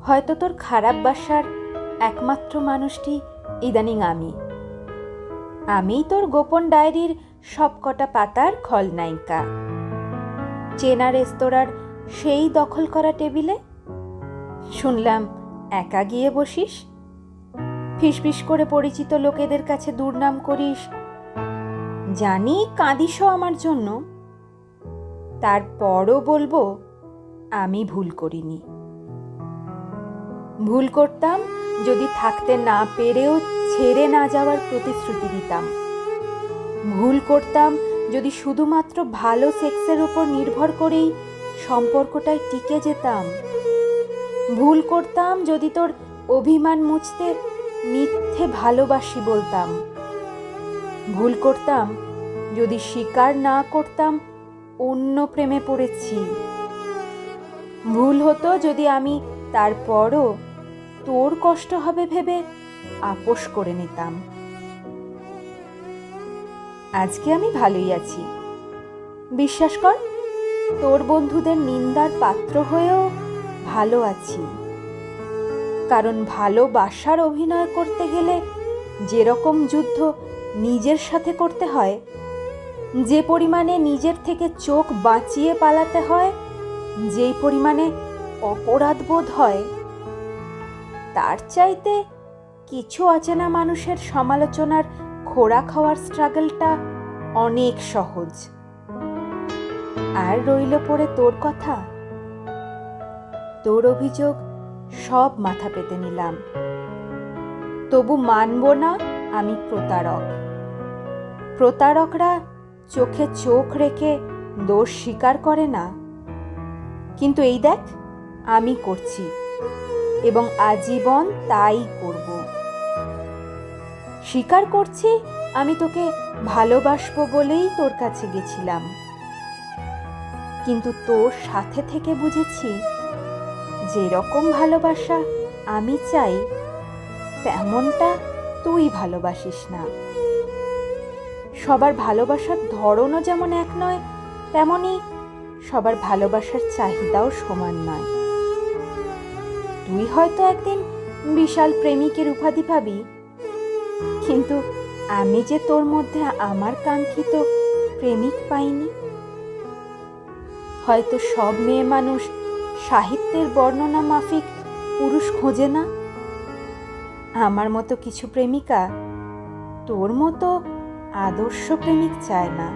হয়তো তোর খারাপ বাসার একমাত্র মানুষটি ইদানিং আমিই তোর গোপন ডায়েরির সবকটা পাতার খলনায়িকা। চেনা রেস্তোরাঁর সেই দখল করা টেবিলে শুনলাম একা গিয়ে বসিস, ফিসফিস করে পরিচিত লোকেদের কাছে দুর্নাম করিস, জানি কাঁদিসও আমার জন্য, তারপরও বলবো আমি ভুল করিনি। ভুল করতাম যদি থাকতে না পেরেও ছেড়ে না যাওয়ার প্রতিশ্রুতি দিতাম। ভুল করতাম যদি শুধুমাত্র ভালো সেক্সের উপর নির্ভর করেই সম্পর্কটায় টিকে যেতাম। ভুল করতাম যদি তোর অভিমান মুছতে মিথ্যে ভালোবাসি বলতাম। ভুল করতাম যদি স্বীকার না করতাম অন্য প্রেমে পড়েছি। ভুল হতো যদি আমি তারপরও তোর কষ্ট হবে ভেবে আপোষ করে নিতাম। আজকে আমি ভালোই আছি, বিশ্বাস কর। তোর বন্ধুদের নিন্দার পাত্র হয়েও ভালো আছি, কারণ ভালোবাসার অভিনয় করতে গেলে যেরকম যুদ্ধ নিজের সাথে করতে হয়, যে পরিমাণে নিজের থেকে চোখ বাঁচিয়ে পালাতে হয়, যেই পরিমাণে অপরাধ বোধ হয়, তার চাইতে কিছু অচেনা মানুষের সমালোচনার খোরা খাওয়ার স্ট্রাগলটা অনেক সহজ। আর রইল পড়ে তোর কথা, তোর অভিযোগ সব মাথা পেতে নিলাম। তবু মানব না আমি প্রতারক। প্রতারকরা চোখে চোখ রেখে দোষ স্বীকার করে না, কিন্তু এই দেখ আমি করছি এবং আজীবন তাই করব। স্বীকার করছি আমি তোকে ভালোবাসবো বলেই তোর কাছে গেছিলাম, কিন্তু তোর সাথে থেকে বুঝেছি যেরকম ভালোবাসা আমি চাই তেমনটা তুই ভালোবাসিস না। সবার ভালোবাসার ধরনও যেমন এক নয়, তেমনি সবার ভালোবাসার চাহিদাও সমান নয়। তুই হয়তো একদিন বিশাল প্রেমিকের উপাধি পাবি, কিন্তু আমি যে তোর মধ্যে আমার কাঙ্ক্ষিত প্রেমিক পাইনি। হয়তো সব মেয়ে মানুষ সাহিত্যের বর্ণনা মাফিক পুরুষ খোঁজে না। আমার মতো কিছু প্রেমিকা তোর মতো আদর্শ প্রেমিক চায় না।